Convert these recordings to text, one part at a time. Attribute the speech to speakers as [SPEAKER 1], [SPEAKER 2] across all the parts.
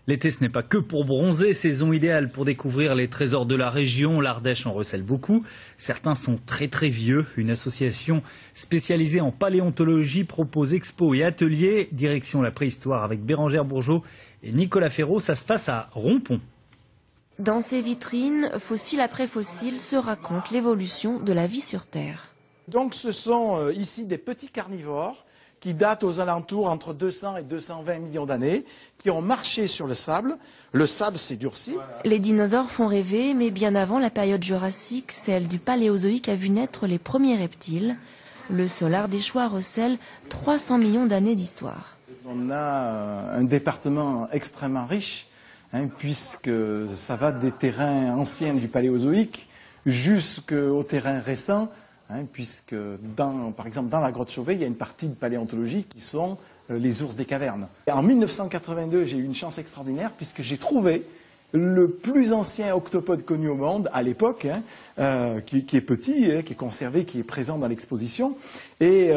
[SPEAKER 1] L'été, ce n'est pas que pour bronzer, saison idéale pour découvrir les trésors de la région. L'Ardèche en recèle beaucoup. Certains sont très très vieux. Une association spécialisée en paléontologie propose expos et ateliers. Direction la préhistoire avec Bérangère Bourgeot et Nicolas Ferraud. Ça se passe à Rompont.
[SPEAKER 2] Dans ces vitrines, fossiles après fossiles, se raconte l'évolution de la vie sur Terre.
[SPEAKER 3] Donc ce sont ici des petits carnivores qui datent aux alentours entre 200 et 220 millions d'années, qui ont marché sur le sable. Le sable s'est durci.
[SPEAKER 2] Les dinosaures font rêver, mais bien avant la période jurassique, celle du Paléozoïque a vu naître les premiers reptiles. Le sol ardéchois recèle 300 millions d'années d'histoire.
[SPEAKER 3] On a un département extrêmement riche, puisque ça va des terrains anciens du Paléozoïque jusqu'aux terrains récents, puisque par exemple dans la grotte Chauvet, il y a une partie de paléontologie qui sont les ours des cavernes. En 1982, j'ai eu une chance extraordinaire puisque j'ai trouvé le plus ancien octopode connu au monde à l'époque, qui est petit, qui est conservé, qui est présent dans l'exposition, et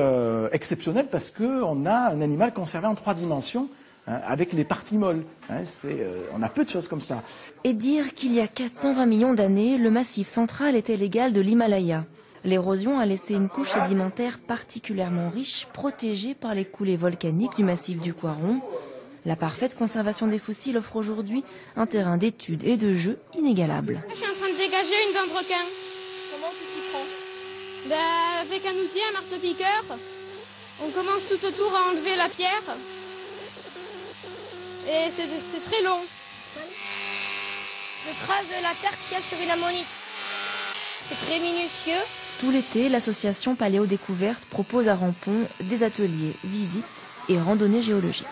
[SPEAKER 3] exceptionnel parce qu'on a un animal conservé en 3 dimensions, avec les parties molles. On a peu de choses comme ça.
[SPEAKER 2] Et dire qu'il y a 420 millions d'années, le massif central était l'égal de l'Himalaya. L'érosion a laissé une couche sédimentaire particulièrement riche, protégée par les coulées volcaniques du massif du Coiron. La parfaite conservation des fossiles offre aujourd'hui un terrain d'études et de jeux inégalable.
[SPEAKER 4] Je suis en train de dégager une dent de requin.
[SPEAKER 5] Comment tu t'y prends?
[SPEAKER 4] Avec un outil, un marteau-piqueur. On commence tout autour à enlever la pierre. Et c'est très long.
[SPEAKER 5] Je trace de la terre qu'il y a sur une ammonite. C'est très minutieux.
[SPEAKER 2] Tout l'été, l'association Paléo Découverte propose à Rompont des ateliers, visites et randonnées géologiques.